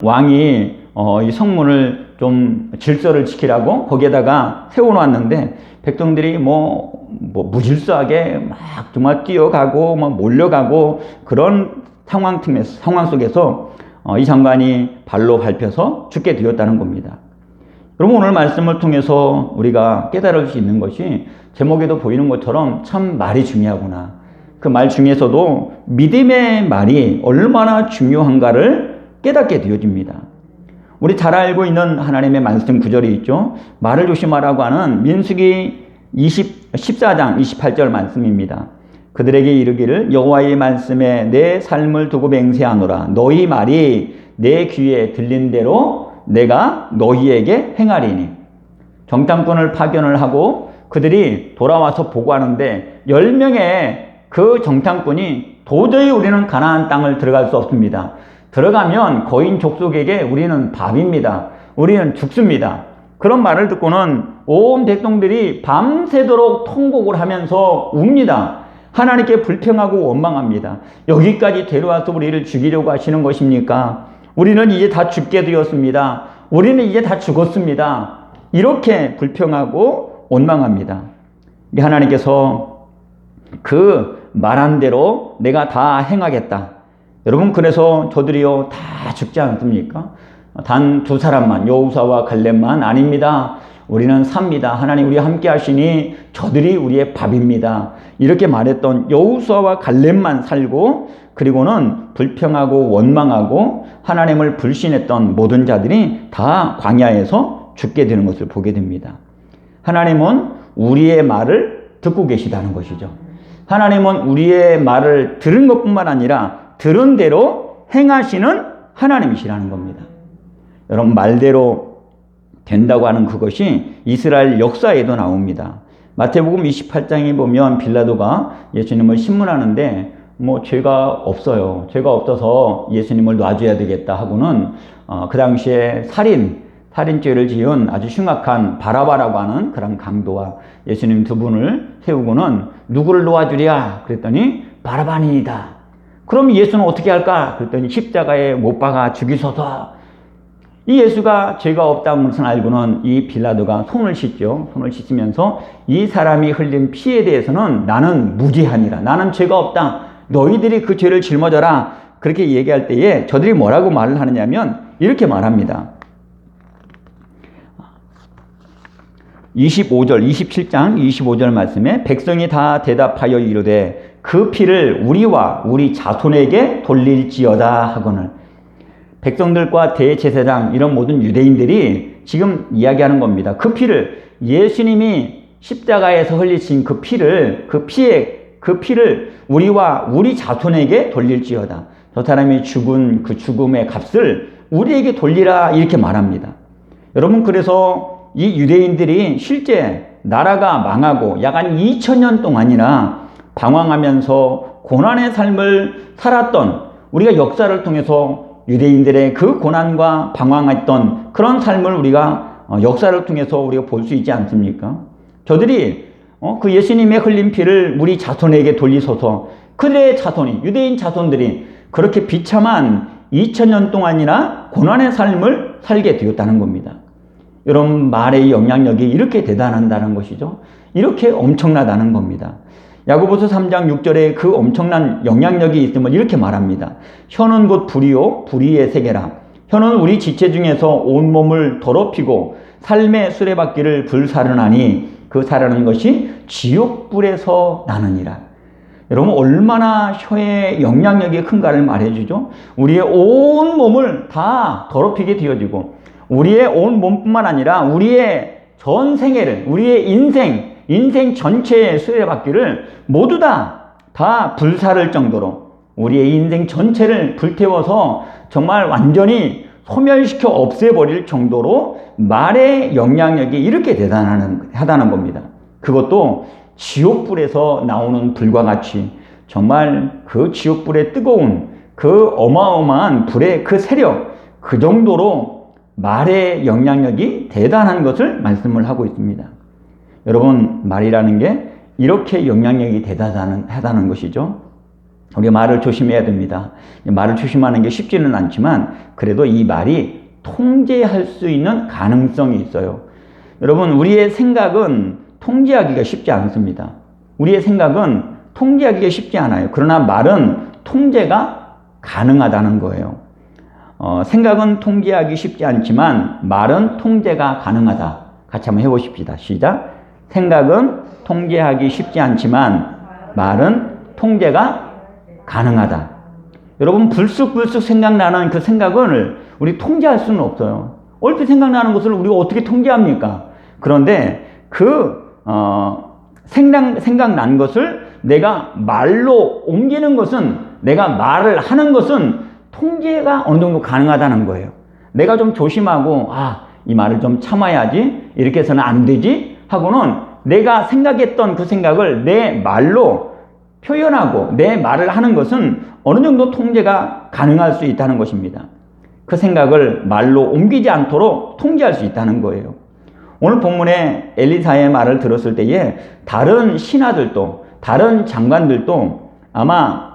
왕이 이 성문을 좀 질서를 지키라고 거기에다가 세워놨는데 백성들이 무질서하게 막 정말 뛰어가고 막 몰려가고 그런 상황 속에서 이 장관이 발로 밟혀서 죽게 되었다는 겁니다. 여러분, 오늘 말씀을 통해서 우리가 깨달을 수 있는 것이 제목에도 보이는 것처럼 참 말이 중요하구나. 그 말 중에서도 믿음의 말이 얼마나 중요한가를 깨닫게 되어집니다. 우리 잘 알고 있는 하나님의 말씀 구절이 있죠. 말을 조심하라고 하는 민수기 14장 28절 말씀입니다. 그들에게 이르기를 여호와의 말씀에 내 삶을 두고 맹세하노라. 너희 말이 내 귀에 들린 대로 내가 너희에게 행하리니. 정탐꾼을 파견을 하고 그들이 돌아와서 보고하는데 10명의 그 정탐꾼이 도저히 우리는 가나안 땅을 들어갈 수 없습니다. 들어가면 거인 족속에게 우리는 밥입니다. 우리는 죽습니다. 그런 말을 듣고는 온 백성들이 밤새도록 통곡을 하면서 웁니다. 하나님께 불평하고 원망합니다. 여기까지 데려와서 우리를 죽이려고 하시는 것입니까? 우리는 이제 다 죽게 되었습니다. 우리는 이제 다 죽었습니다. 이렇게 불평하고 원망합니다. 하나님께서 그 말한 대로 내가 다 행하겠다. 여러분, 그래서 저들이요 다 죽지 않습니까? 단 두 사람만, 여호수아와 갈렙만 아닙니다. 우리는 삽니다. 하나님 우리와 함께 하시니 저들이 우리의 밥입니다. 이렇게 말했던 여호수아와 갈렙만 살고, 그리고는 불평하고 원망하고 하나님을 불신했던 모든 자들이 다 광야에서 죽게 되는 것을 보게 됩니다. 하나님은 우리의 말을 듣고 계시다는 것이죠. 하나님은 우리의 말을 들은 것뿐만 아니라 들은 대로 행하시는 하나님이시라는 겁니다. 여러분, 말대로 된다고 하는 그것이 이스라엘 역사에도 나옵니다. 마태복음 28장에 보면 빌라도가 예수님을 신문하는데 죄가 없어요. 죄가 없어서 예수님을 놔줘야 되겠다 하고는 그 당시에 살인죄를 지은 아주 흉악한 바라바라고 하는 그런 강도와 예수님 두 분을 세우고는 누구를 놓아주랴 그랬더니 바라바니이다. 그럼 예수는 어떻게 할까? 그랬더니 십자가에 못 박아 죽이소서. 이 예수가 죄가 없다는 것을 알고는 이 빌라도가 손을 씻죠. 손을 씻으면서 이 사람이 흘린 피에 대해서는 나는 무죄하니라. 나는 죄가 없다. 너희들이 그 죄를 짊어져라. 그렇게 얘기할 때에 저들이 뭐라고 말을 하느냐면 이렇게 말합니다. 27장 25절 말씀에 백성이 다 대답하여 이르되 그 피를 우리와 우리 자손에게 돌릴지어다 하거늘. 백성들과 대제사장 이런 모든 유대인들이 지금 이야기하는 겁니다. 그 피를, 예수님이 십자가에서 흘리신 그 피를 우리와 우리 자손에게 돌릴지어다. 저 사람이 죽은 그 죽음의 값을 우리에게 돌리라 이렇게 말합니다. 여러분, 그래서 이 유대인들이 실제 나라가 망하고 약 한 2000년 동안이나 방황하면서 고난의 삶을 살았던, 우리가 역사를 통해서 유대인들의 그 고난과 방황했던 그런 삶을 우리가 역사를 통해서 우리가 볼 수 있지 않습니까? 저들이 그 예수님의 흘린 피를 우리 자손에게 돌리소서. 그들의 자손이, 유대인 자손들이 그렇게 비참한 2000년 동안이나 고난의 삶을 살게 되었다는 겁니다. 여러분, 말의 영향력이 이렇게 대단하다는 것이죠. 이렇게 엄청나다는 겁니다. 야고보서 3장 6절에 그 엄청난 영향력이 있음을 이렇게 말합니다. 혀는 곧 불이요 불의의 세계라. 혀는 우리 지체 중에서 온몸을 더럽히고 삶의 수레바퀴를 불사르나니 그 사르는 것이 지옥불에서 나느니라. 여러분, 얼마나 혀의 영향력이 큰가를 말해주죠. 우리의 온 몸을 다 더럽히게 되어지고 우리의 온 몸뿐만 아니라 우리의 전 생애를, 우리의 인생 전체의 수레바퀴를 모두 다 불사를 정도로 우리의 인생 전체를 불태워서 정말 완전히 소멸시켜 없애버릴 정도로 말의 영향력이 이렇게 대단하다는 겁니다. 그것도 지옥불에서 나오는 불과 같이 정말 그 지옥불의 뜨거운 그 어마어마한 불의 그 세력, 그 정도로 말의 영향력이 대단한 것을 말씀을 하고 있습니다. 여러분, 말이라는 게 이렇게 영향력이 대단하다는 것이죠. 우리가 말을 조심해야 됩니다. 말을 조심하는 게 쉽지는 않지만 그래도 이 말이 통제할 수 있는 가능성이 있어요. 여러분, 우리의 생각은 통제하기가 쉽지 않습니다. 우리의 생각은 통제하기가 쉽지 않아요. 그러나 말은 통제가 가능하다는 거예요. 생각은 통제하기 쉽지 않지만 말은 통제가 가능하다. 같이 한번 해보십시다. 시작. 생각은 통제하기 쉽지 않지만 말은 통제가 가능하다. 여러분, 불쑥불쑥 생각나는 그 생각을 우리 통제할 수는 없어요. 얼핏 생각나는 것을 우리가 어떻게 통제합니까? 그런데 생각난 것을 내가 말로 옮기는 것은, 내가 말을 하는 것은 통제가 어느 정도 가능하다는 거예요. 내가 좀 조심하고, 이 말을 좀 참아야지, 이렇게 해서는 안 되지 하고는 내가 생각했던 그 생각을 내 말로 표현하고 내 말을 하는 것은 어느 정도 통제가 가능할 수 있다는 것입니다. 그 생각을 말로 옮기지 않도록 통제할 수 있다는 거예요. 오늘 본문에 엘리사의 말을 들었을 때에 다른 신하들도, 다른 장관들도 아마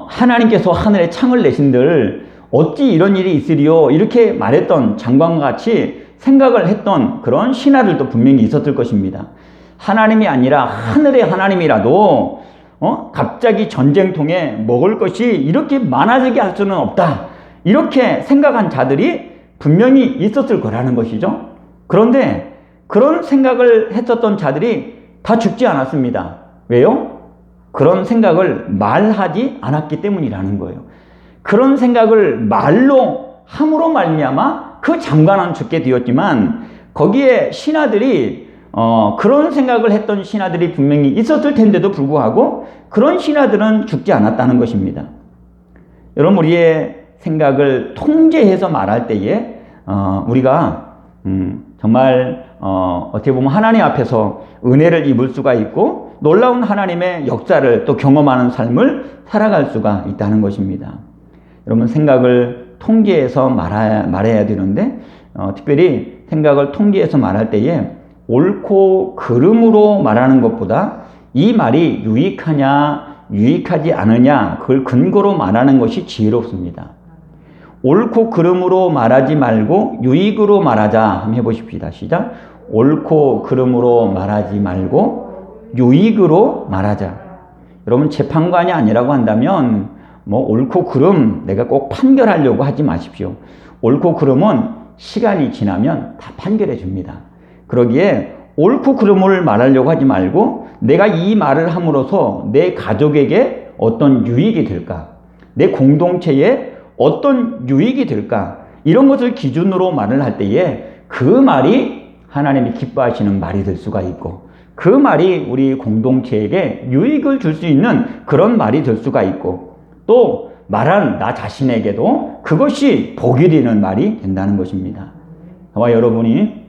하나님께서 하늘에 창을 내신들 어찌 이런 일이 있으리요, 이렇게 말했던 장관과 같이 생각을 했던 그런 신하들도 분명히 있었을 것입니다. 하나님이 아니라 하늘의 하나님이라도 갑자기 전쟁통에 먹을 것이 이렇게 많아지게 할 수는 없다, 이렇게 생각한 자들이 분명히 있었을 거라는 것이죠. 그런데 그런 생각을 했었던 자들이 다 죽지 않았습니다. 왜요? 그런 생각을 말하지 않았기 때문이라는 거예요. 그런 생각을 말로 함으로 말미암아 그 장관은 죽게 되었지만 거기에 신하들이 그런 생각을 했던 신하들이 분명히 있었을 텐데도 불구하고 그런 신하들은 죽지 않았다는 것입니다. 여러분, 우리의 생각을 통제해서 말할 때에 우리가 정말 어떻게 보면 하나님 앞에서 은혜를 입을 수가 있고 놀라운 하나님의 역사를 또 경험하는 삶을 살아갈 수가 있다는 것입니다. 여러분, 생각을 통제해서 말해야 되는데 특별히 생각을 통제해서 말할 때에 옳고 그름으로 말하는 것보다 이 말이 유익하냐 유익하지 않으냐 그걸 근거로 말하는 것이 지혜롭습니다. 옳고 그름으로 말하지 말고 유익으로 말하자. 한번 해보십시다. 시작. 옳고 그름으로 말하지 말고 유익으로 말하자. 여러분, 재판관이 아니라고 한다면 옳고 그름 내가 꼭 판결하려고 하지 마십시오. 옳고 그름은 시간이 지나면 다 판결해 줍니다. 그러기에 옳고 그름을 말하려고 하지 말고 내가 이 말을 함으로써 내 가족에게 어떤 유익이 될까, 내 공동체에 어떤 유익이 될까, 이런 것을 기준으로 말을 할 때에 그 말이 하나님이 기뻐하시는 말이 될 수가 있고 그 말이 우리 공동체에게 유익을 줄 수 있는 그런 말이 될 수가 있고 또 말한 나 자신에게도 그것이 복이 되는 말이 된다는 것입니다. 저와 여러분이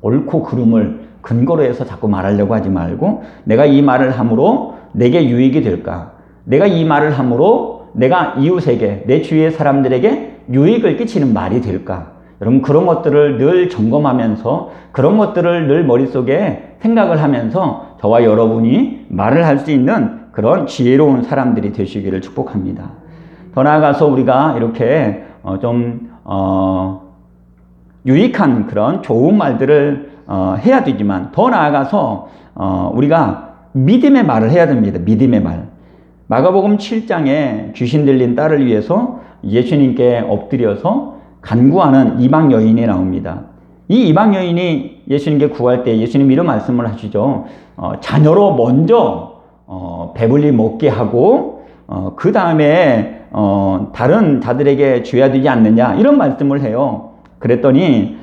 옳고 그름을 근거로 해서 자꾸 말하려고 하지 말고 내가 이 말을 함으로 내게 유익이 될까, 내가 이 말을 함으로 내가 이웃에게, 내 주위의 사람들에게 유익을 끼치는 말이 될까. 여러분, 그런 것들을 늘 점검하면서 그런 것들을 늘 머릿속에 생각을 하면서 저와 여러분이 말을 할 수 있는 그런 지혜로운 사람들이 되시기를 축복합니다. 더 나아가서 우리가 이렇게 유익한 그런 좋은 말들을 해야 되지만 더 나아가서 우리가 믿음의 말을 해야 됩니다. 믿음의 말. 마가복음 7장에 귀신 들린 딸을 위해서 예수님께 엎드려서 간구하는 이방 여인이 나옵니다. 이 이방 여인이 예수님께 구할 때 예수님 이런 말씀을 하시죠. 자녀로 먼저 배불리 먹게 하고 그 다음에 다른 자들에게 줘야 되지 않느냐, 이런 말씀을 해요. 그랬더니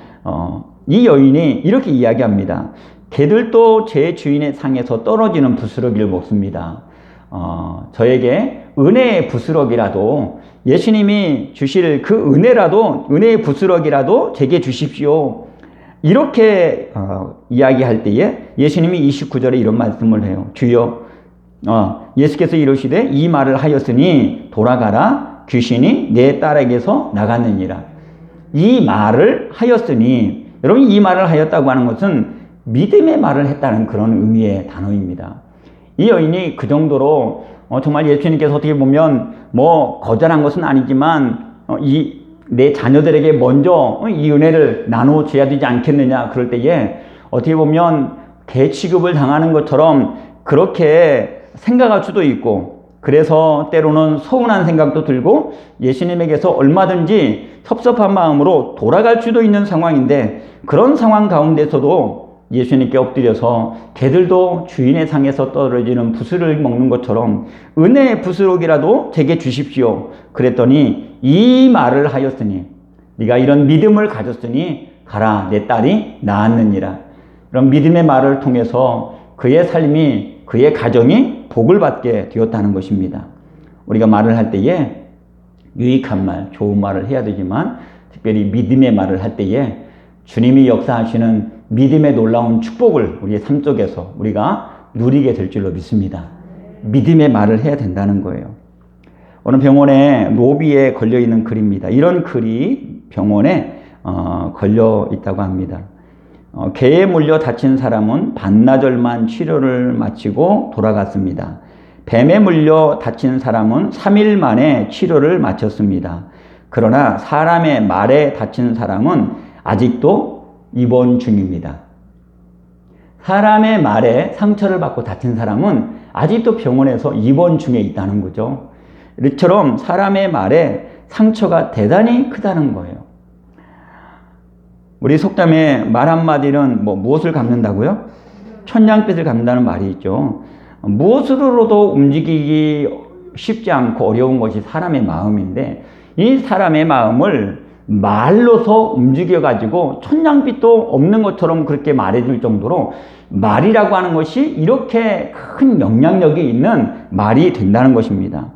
이 여인이 이렇게 이야기합니다. 개들도 제 주인의 상에서 떨어지는 부스러기를 먹습니다. 저에게 은혜의 부스러기라도, 예수님이 주실 그 은혜라도, 은혜의 부스러기라도 제게 주십시오. 이렇게 이야기할 때에 예수님이 29절에 이런 말씀을 해요. 주여, 예수께서 이르시되 이 말을 하였으니 돌아가라, 귀신이 내 딸에게서 나갔느니라. 이 말을 하였으니, 여러분, 이 말을 하였다고 하는 것은 믿음의 말을 했다는 그런 의미의 단어입니다. 이 여인이 그 정도로 정말 예수님께서 어떻게 보면 거절한 것은 아니지만 내 자녀들에게 먼저 이 은혜를 나눠줘야 되지 않겠느냐. 그럴 때에 어떻게 보면 개 취급을 당하는 것처럼 그렇게 생각할 수도 있고, 그래서 때로는 서운한 생각도 들고 예수님에게서 얼마든지 섭섭한 마음으로 돌아갈 수도 있는 상황인데, 그런 상황 가운데서도 예수님께 엎드려서 개들도 주인의 상에서 떨어지는 부스를 먹는 것처럼 은혜의 부스럭이라도 제게 주십시오. 그랬더니 이 말을 하였으니, 네가 이런 믿음을 가졌으니 가라, 내 딸이 나았느니라. 이런 믿음의 말을 통해서 그의 삶이, 그의 가정이 복을 받게 되었다는 것입니다. 우리가 말을 할 때에 유익한 말, 좋은 말을 해야 되지만 특별히 믿음의 말을 할 때에 주님이 역사하시는 믿음의 놀라운 축복을 우리의 삶 속에서 우리가 누리게 될 줄로 믿습니다. 믿음의 말을 해야 된다는 거예요. 어느 병원에 로비에 걸려있는 글입니다. 이런 글이 병원에 걸려 있다고 합니다. 개에 물려 다친 사람은 반나절만 치료를 마치고 돌아갔습니다. 뱀에 물려 다친 사람은 3일 만에 치료를 마쳤습니다. 그러나 사람의 말에 다친 사람은 아직도 입원 중입니다. 사람의 말에 상처를 받고 다친 사람은 아직도 병원에서 입원 중에 있다는 거죠. 이처럼 사람의 말에 상처가 대단히 크다는 거예요. 우리 속담에 말 한마디는 무엇을 갚는다고요? 천냥빚을 갚는다는 말이 있죠. 무엇으로도 움직이기 쉽지 않고 어려운 것이 사람의 마음인데, 이 사람의 마음을 말로서 움직여가지고 천냥빚도 없는 것처럼 그렇게 말해줄 정도로 말이라고 하는 것이 이렇게 큰 영향력이 있는 말이 된다는 것입니다.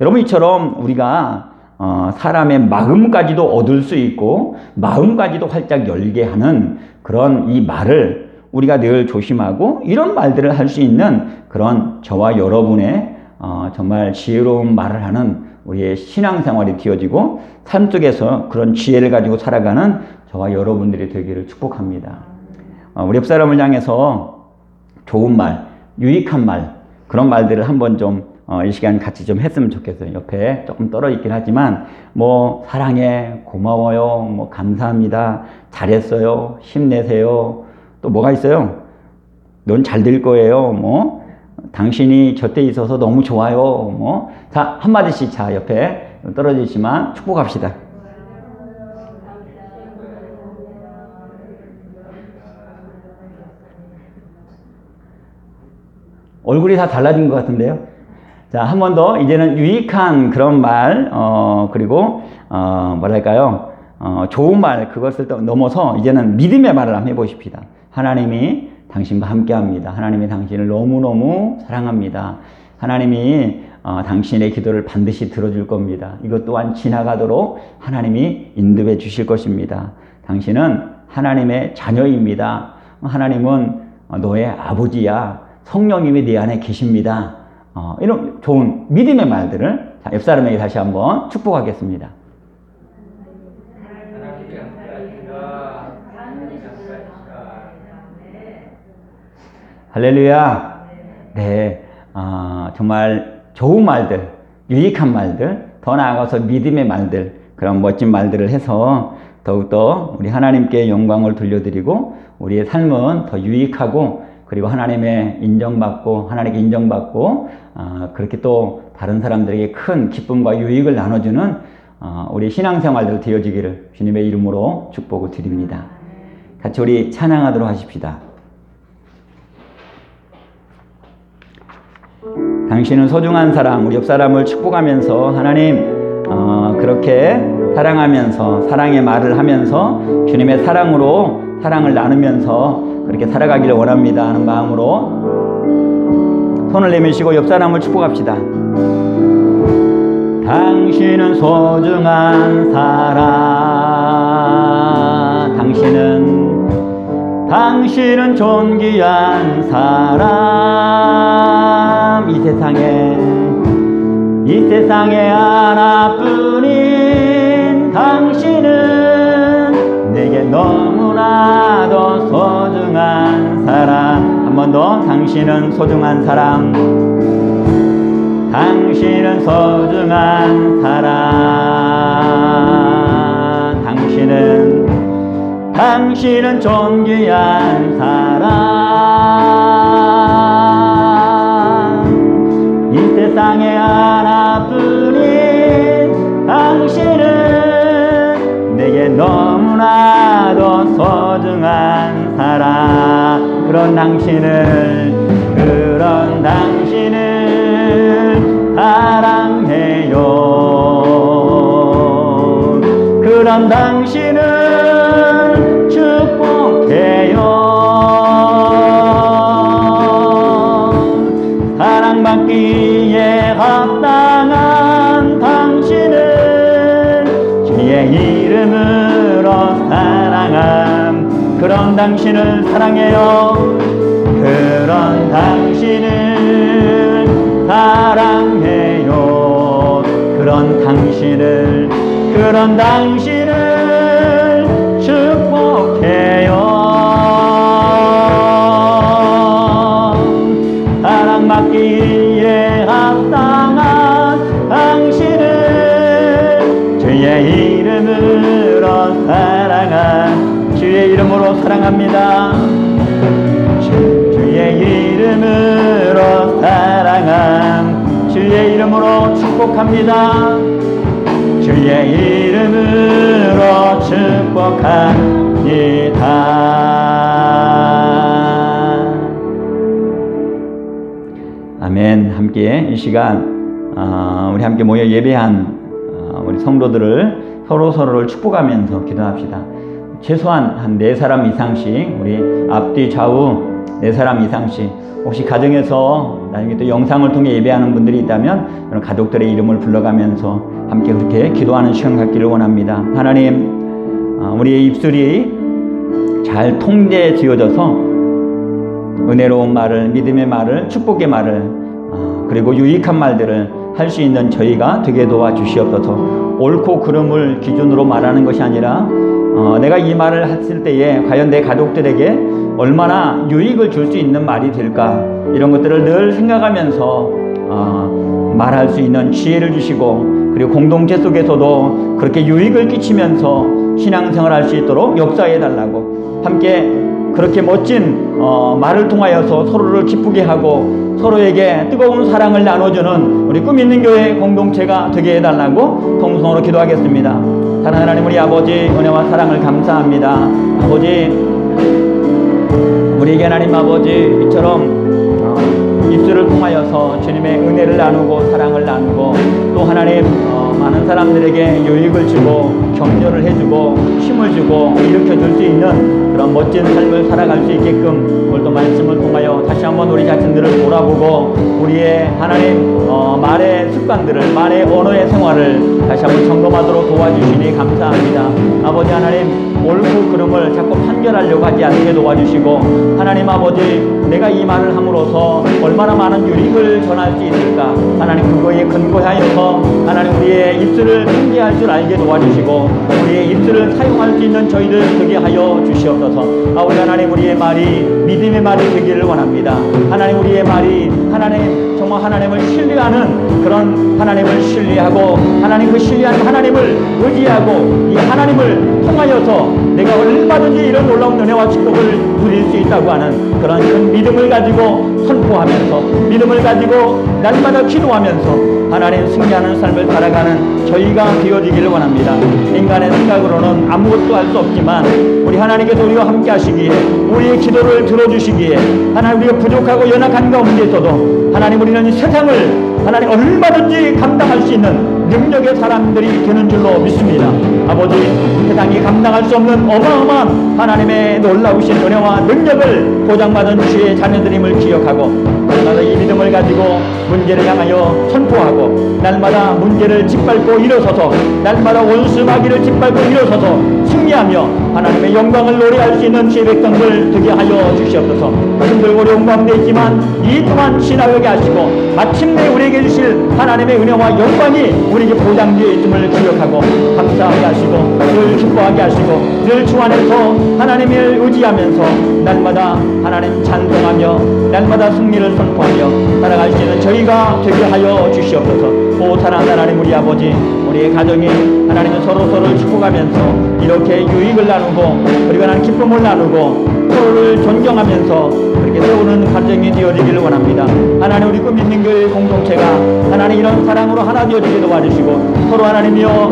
여러분, 이처럼 우리가 사람의 마음까지도 얻을 수 있고 마음까지도 활짝 열게 하는 그런 이 말을 우리가 늘 조심하고, 이런 말들을 할 수 있는 그런 저와 여러분의 정말 지혜로운 말을 하는 우리의 신앙생활이 되어지고 삶 속에서 그런 지혜를 가지고 살아가는 저와 여러분들이 되기를 축복합니다. 우리 옆사람을 향해서 좋은 말, 유익한 말, 그런 말들을 한번 좀 이 시간 같이 좀 했으면 좋겠어요. 옆에 조금 떨어 있긴 하지만 사랑해, 고마워요, 감사합니다, 잘했어요, 힘내세요, 또 뭐가 있어요? 넌 잘 될 거예요, 당신이 곁에 있어서 너무 좋아요, 자, 한마디씩 자, 옆에 떨어지지만 축복합시다. 얼굴이 다 달라진 것 같은데요. 자, 한 번 더. 이제는 유익한 그런 말, 그리고 뭐랄까요, 좋은 말, 그것을 넘어서 이제는 믿음의 말을 한번 해보십시다. 하나님이 당신과 함께 합니다. 하나님이 당신을 너무너무 사랑합니다. 하나님이 당신의 기도를 반드시 들어줄 겁니다. 이것 또한 지나가도록 하나님이 인도해 주실 것입니다. 당신은 하나님의 자녀입니다. 하나님은 너의 아버지야. 성령님이 네 안에 계십니다. 이런 좋은 믿음의 말들을 옆사람에게 다시 한번 축복하겠습니다. 할렐루야. 네, 정말 좋은 말들, 유익한 말들, 더 나아가서 믿음의 말들, 그런 멋진 말들을 해서 더욱더 우리 하나님께 영광을 돌려드리고 우리의 삶은 더 유익하고, 그리고 하나님의 인정받고, 하나님께 인정받고, 그렇게 또 다른 사람들에게 큰 기쁨과 유익을 나눠주는 우리 신앙생활들 되어지기를 주님의 이름으로 축복을 드립니다. 같이 우리 찬양하도록 하십시다. 당신은 소중한 사람, 우리 옆사람을 축복하면서 하나님 그렇게 사랑하면서, 사랑의 말을 하면서 주님의 사랑으로 사랑을 나누면서 그렇게 살아가기를 원합니다 하는 마음으로 손을 내미시고 옆사람을 축복합시다. 당신은 소중한 사람, 당신은 존귀한 사람, 이 세상에 하나뿐인 당신은 내게 너무나도 소중한 사람. 한 번 더. 당신은 소중한 사람, 당신은 소중한 사랑, 당신은 존귀한 사랑. 이 세상에 하나뿐인 당신은 내게 너무나도 소중한 사랑. 그런 당신을 사랑해요. 그런 당신을 축복해요. 사랑받기에 합당한 당신은 주의 이름으로 사랑함. 그런 당신을 사랑해요. 그런 당신을 사랑해요. 그런 당신을 축복해요. 사랑받기에 합당한 당신을 주의 이름으로 사랑한, 주의 이름으로 사랑합니다. 주의 이름으로 사랑함. 주의 이름으로 축복합니다. 주의 이름으로 축복합니다. 아멘. 함께 이 시간 우리 함께 모여 예배한 우리 성도들을 서로를 축복하면서 기도합시다. 최소한 한 4사람 이상씩, 우리 앞뒤 좌우 4사람 이상씩, 혹시 가정에서 나중에 또 영상을 통해 예배하는 분들이 있다면 그런 가족들의 이름을 불러가면서 함께 그렇게 기도하는 시간 갖기를 원합니다. 하나님, 우리의 입술이 잘 통제지어져서 은혜로운 말을, 믿음의 말을, 축복의 말을, 그리고 유익한 말들을 할 수 있는 저희가 되게 도와주시옵소서. 옳고 그름을 기준으로 말하는 것이 아니라 내가 이 말을 했을 때에 과연 내 가족들에게 얼마나 유익을 줄 수 있는 말이 될까, 이런 것들을 늘 생각하면서 말할 수 있는 지혜를 주시고, 그리고 공동체 속에서도 그렇게 유익을 끼치면서 신앙생활 할 수 있도록 역사해 달라고, 함께 그렇게 멋진 말을 통하여서 서로를 기쁘게 하고 서로에게 뜨거운 사랑을 나눠주는 우리 꿈 있는 교회 공동체가 되게 해달라고 통성으로 기도하겠습니다. 사랑하는 하나님, 우리 아버지 은혜와 사랑을 감사합니다. 아버지, 우리에게 하나님 아버지 이처럼 입술을 통하여서 주님의 은혜를 나누고 사랑을 나누고, 또 하나님 많은 사람들에게 유익을 주고 격려를 해주고 힘을 주고 일으켜줄 수 있는 그런 멋진 삶을 살아갈 수 있게끔 오늘도 말씀을 통하여 다시 한번 우리 자신들을 돌아보고 우리의 하나님 말의 습관들을, 말의 언어의 생활을 다시 한번 점검하도록 도와주시니 감사합니다. 아버지 하나님, 옳고 그름을 자꾸 판결하려고 하지 않게 도와주시고, 하나님 아버지, 내가 이 말을 함으로써 얼마나 많은 유익을 전할 수 있을까, 하나님 그거에 근거하여서 하나님 우리의 입술을 통제할 줄 알게 도와주시고, 우리의 입술을 사용할 수 있는 저희들 되게 하여 주시옵소서. 아버지 하나님, 우리의 말이 믿음의 말이 되기를 원합니다. 하나님, 우리의 말이 하나님 정말 하나님을 신뢰하는 그런 하나님을 신뢰하고, 하나님 그 신뢰하는 하나님을 의지하고, 이 하나님을 통하여서 내가 얼마든지 이런 놀라운 은혜와 축복을 누릴 수 있다고 하는 그런 큰 믿음을 가지고 선포하면서, 믿음을 가지고 날마다 기도하면서 하나님 승리하는 삶을 살아가는 저희가 되어지기를 원합니다. 인간의 생각으로는 아무것도 할 수 없지만 우리 하나님께서 우리와 함께 하시기에, 우리의 기도를 들어주시기에, 하나님 우리가 부족하고 연약한 가운데서도 하나님 우리는 이 세상을 하나님 얼마든지 감당할 수 있는 능력의 사람들이 되는 줄로 믿습니다. 아버지, 세상이 감당할 수 없는 어마어마한 하나님의 놀라우신 은혜와 능력을 보장받은 주의 자녀들임을 기억하고, 날마다 이 믿음을 가지고 문제를 향하여 선포하고, 날마다 문제를 짓밟고 일어서서, 날마다 원수 마귀를 짓밟고 일어서서 승리하며 하나님의 영광을 노래할 수 있는 주의 백성들 되게 하여 주시옵소서. 힘들고 어려운 가운데 있지만 이 동안 지나가게 하시고, 마침내 우리에게 주실 하나님의 은혜와 영광이 우리에게 보장되어 있음을 기억하고 감사하게 하시옵소서. 하시고 늘 기뻐하게 하시고 늘 주 안에서 하나님을 의지하면서 날마다 하나님 찬송하며 날마다 승리를 선포하며 살아갈 수 있는 저희가 되게 하여 주시옵소서. 오 사랑하는 하나님 우리 아버지, 우리의 가정이 하나님은 서로서로를 축복하면서 이렇게 유익을 나누고 그리고 하나님 기쁨을 나누고 서로를 존경하면서 그렇게 세우는 가정이 되어지기를 원합니다. 하나님 우리 꿈있는 교회 공동체가 하나님 이런 사랑으로 하나 되어지게 도와주시고 서로 하나님이여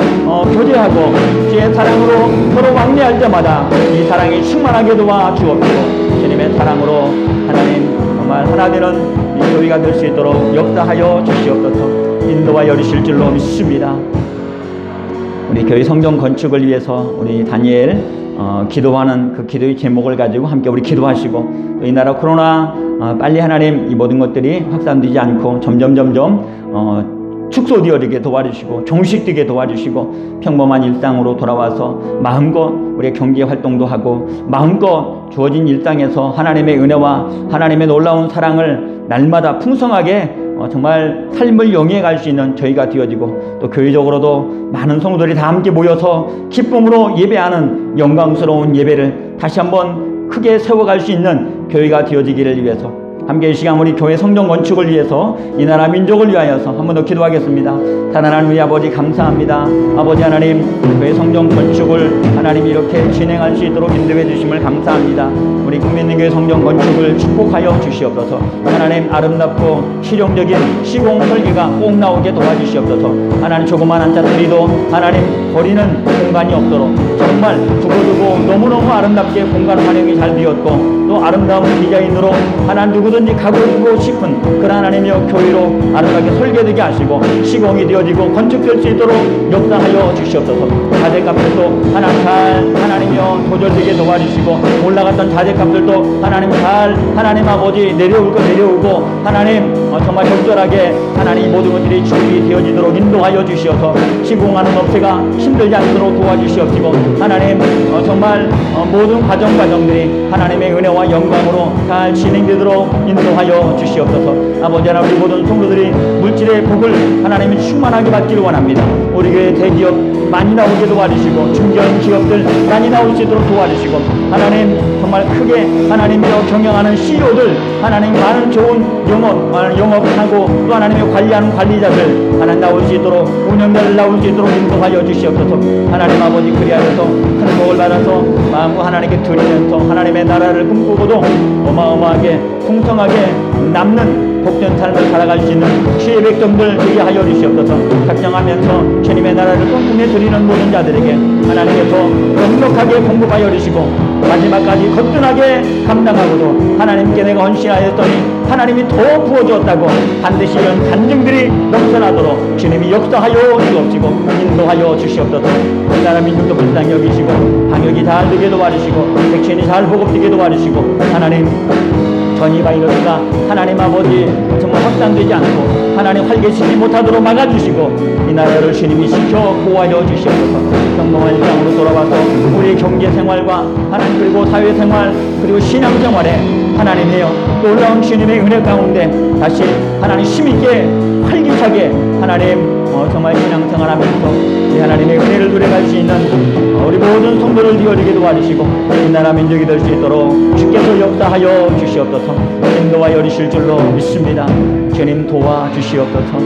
교제하고 주의 사랑으로 서로 왕래할 때마다 이 사랑이 충만하게 도와주옵시고 주님의 사랑으로 하나님 정말 하나 되는 이 교회가 될 수 있도록 역사하여 주시옵소서. 인도와 열이실 줄로 믿습니다. 우리 교회 성전 건축을 위해서 우리 다니엘 기도하는 그 기도의 제목을 가지고 함께 우리 기도하시고 이 나라 코로나 빨리 하나님 이 모든 것들이 확산되지 않고 점점 축소되어지게 도와주시고 종식되게 도와주시고 평범한 일상으로 돌아와서 마음껏 우리의 경제 활동도 하고 마음껏 주어진 일상에서 하나님의 은혜와 하나님의 놀라운 사랑을 날마다 풍성하게 정말 삶을 영위해 갈 수 있는 저희가 되어지고 또 교회적으로도 많은 성도들이 다 함께 모여서 기쁨으로 예배하는 영광스러운 예배를 다시 한번 크게 세워갈 수 있는 교회가 되어지기를 위해서 함께 이 시간 우리 교회 성전 건축을 위해서 이 나라 민족을 위하여서 한 번 더 기도하겠습니다. 사랑하는 우리 아버지 감사합니다. 아버지 하나님 교회 성전 건축을 하나님 이렇게 진행할 수 있도록 인도해 주심을 감사합니다. 우리 국민의 교회 성전 건축을 축복하여 주시옵소서. 하나님 아름답고 실용적인 시공 설계가 꼭 나오게 도와주시옵소서. 하나님 조그마한 자들이도 하나님 버리는 공간이 없도록 정말 두고두고 너무너무 아름답게 공간 활용이 잘 되었고 또 아름다운 디자인으로 하나님 누구든지 가고 싶은 그런 하나님의 교회로 아름답게 설계되게 하시고 시공이 되어지고 건축될 수 있도록 역사하여 주시옵소서. 자재값들도 하나님이여 조절되게 도와주시고 올라갔던 자재값들도 하나님 아버지 내려올 거 내려오고 하나님 정말 적절하게 하나님 모든 것들이 준비되어지도록 인도하여 주시어서 시공하는 업체가 힘들지 않도록 도와주시옵시고 하나님 정말 모든 과정들이 하나님의 은혜와 영광으로 잘 진행되도록 인도하여 주시옵소서. 아버지 하나님 우리 모든 성도들이 물질의 복을 하나님이 충만하게 받기를 원합니다. 우리 교회 대기업 많이 나오게 도와주시고 중견 기업들 많이 나올 수 있도록 도와주시고 하나님 정말 크게 하나님이여 경영하는 CEO들 하나님 많은 좋은 영업하고 또 하나님이 관리하는 관리자들 하나님 나올 수 있도록 운영자들 나올 수 있도록 인도하여 주시옵소서. 하나님 아버지 그리하여서 큰 복을 받아서 마음과 하나님께 드리면서 하나님의 나라를 꿈꾸고도 어마어마하게 풍성하게 남는 복된 삶을 살아갈 수 있는 주의 백성들 되게 하여 주시옵소서. 작정하면서 주님의 나라를 꿈꾸며 드리는 모든 자들에게 하나님께서 넉넉하게 공급하여 주시고 마지막까지 거뜬하게 감당하고도 하나님께 내가 헌신하였더니 하나님이 더 부어주었다고 반드시 이런 간증들이 넘쳐나도록 주님이 역사하여 주옵시고 인도하여 주시옵소서. 우리나라 민족도 불쌍히 여기시고 방역이 잘 되게 도와주시고 백신이 잘 보급되게 도와주시고 하나님 전이 바이러스가 하나님 아버지 정말 확산되지 않고 하나님 활개치지 못하도록 막아주시고 이 나라를 주님이 지켜 보호하여 주시옵소서. 평범한 일상으로 돌아와서 우리의 경제생활과 하나님 그리고 사회생활 그리고 신앙생활에 하나님이여 놀라운 주님의 은혜 가운데 다시 하나님 힘있게 활기차게 하나님 정말 신앙생활하면서 이 하나님의 은혜를 누려갈 수 있는 우리 모든 성도를 되어지게 도와주시고 이 나라 민족이 될 수 있도록 주께서 역사하여 주시옵소서. 인도와 열이실 줄로 믿습니다. 주님 도와주시옵소서.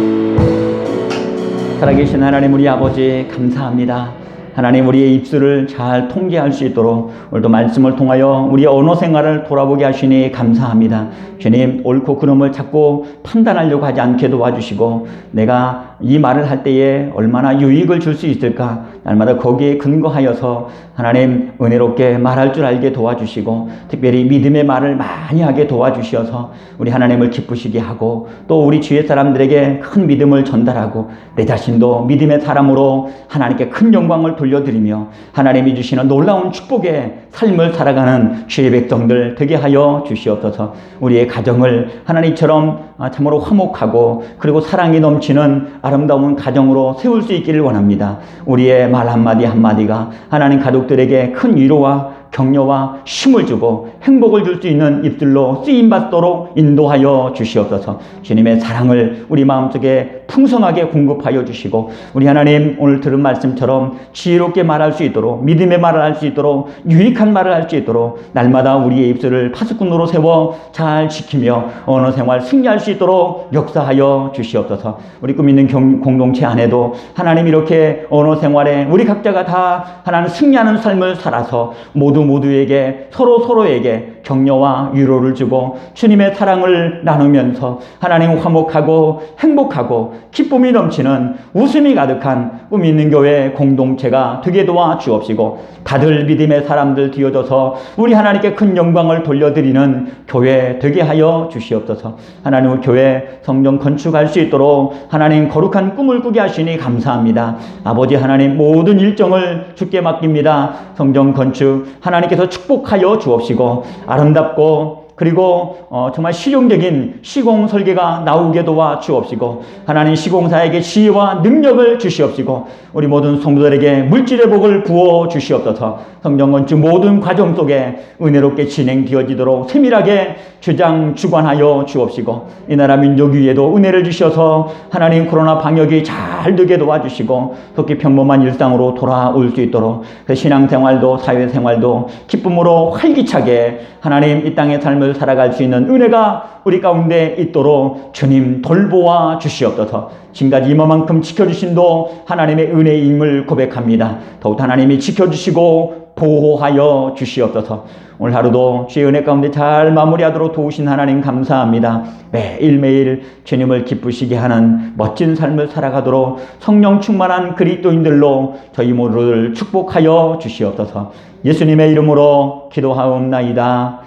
살아계신 하나님 우리 아버지 감사합니다. 하나님 우리의 입술을 잘 통제할 수 있도록 오늘도 말씀을 통하여 우리의 언어 생활을 돌아보게 하시니 감사합니다. 주님 옳고 그름을 자꾸 판단하려고 하지 않게 도와주시고 내가 이 말을 할 때에 얼마나 유익을 줄 수 있을까 날마다 거기에 근거하여서 하나님 은혜롭게 말할 줄 알게 도와주시고 특별히 믿음의 말을 많이 하게 도와주셔서 우리 하나님을 기쁘시게 하고 또 우리 주위의 사람들에게 큰 믿음을 전달하고 내 자신도 믿음의 사람으로 하나님께 큰 영광을 돌려드리며 하나님이 주시는 놀라운 축복의 삶을 살아가는 주의 백성들 되게 하여 주시옵소서. 우리의 가정을 하나님처럼 참으로 화목하고 그리고 사랑이 넘치는 아름다운 가정으로 세울 수 있기를 원합니다. 우리의 말 한마디 한마디가 하나님 가족들에게 큰 위로와 격려와 힘을 주고 행복을 줄 수 있는 입술로 쓰임받도록 인도하여 주시옵소서. 주님의 사랑을 우리 마음속에 풍성하게 공급하여 주시고, 우리 하나님 오늘 들은 말씀처럼 지혜롭게 말할 수 있도록, 믿음의 말을 할 수 있도록, 유익한 말을 할 수 있도록 날마다 우리의 입술을 파수꾼으로 세워 잘 지키며 언어 생활 승리할 수 있도록 역사하여 주시옵소서. 우리 꿈 있는 공동체 안에도 하나님 이렇게 언어 생활에 우리 각자가 다 하나님 승리하는 삶을 살아서 모두에게 서로에게 격려와 위로를 주고 주님의 사랑을 나누면서 하나님 화목하고 행복하고 기쁨이 넘치는 웃음이 가득한 꿈 있는 교회 공동체가 되게 도와 주옵시고, 다들 믿음의 사람들 되어져서 우리 하나님께 큰 영광을 돌려드리는 교회 되게 하여 주시옵소서. 하나님 교회 성전 건축할 수 있도록 하나님 거룩한 꿈을 꾸게 하시니 감사합니다. 아버지 하나님 모든 일정을 주께 맡깁니다. 성전 건축 하나님께서 축복하여 주옵시고, 아름답고 그리고 정말 실용적인 시공 설계가 나오게 도와 주옵시고, 하나님 시공사에게 지혜와 능력을 주시옵시고, 우리 모든 성도들에게 물질의 복을 부어 주시옵소서. 성전 건축 모든 과정 속에 은혜롭게 진행되어지도록 세밀하게 주관하여 주옵시고, 이 나라 민족 위에도 은혜를 주셔서 하나님 코로나 방역이 잘 되게 도와주시고 속히 평범한 일상으로 돌아올 수 있도록 그 신앙생활도 사회생활도 기쁨으로 활기차게 하나님 이 땅의 삶을 살아갈 수 있는 은혜가 우리 가운데 있도록 주님 돌보아 주시옵소서. 지금까지 이만큼 지켜주신도 하나님의 은혜임을 고백합니다. 더욱 하나님이 지켜주시고 보호하여 주시옵소서. 오늘 하루도 주의 은혜 가운데 잘 마무리하도록 도우신 하나님 감사합니다. 매일매일 주님을 기쁘시게 하는 멋진 삶을 살아가도록 성령 충만한 그리스도인들로 저희 모두를 축복하여 주시옵소서. 예수님의 이름으로 기도하옵나이다.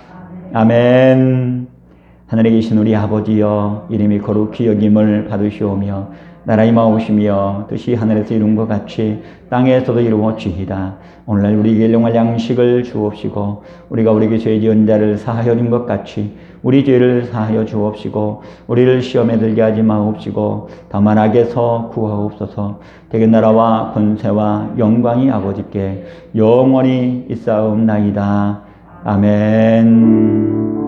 아멘. 하늘에 계신 우리 아버지여, 이름이 거룩히 여김을 받으시오며 나라의 마오시며 뜻이 하늘에서 이룬 것 같이 땅에서도 이루어지이다. 오늘날 우리에게 일용할 양식을 주옵시고, 우리가 우리에게 죄 지은 자를 사하여 준 것 같이 우리 죄를 사하여 주옵시고, 우리를 시험에 들게 하지 마옵시고 다만 악에서 구하옵소서. 대개 나라와 권세와 영광이 아버지께 영원히 있사옵나이다. 아멘.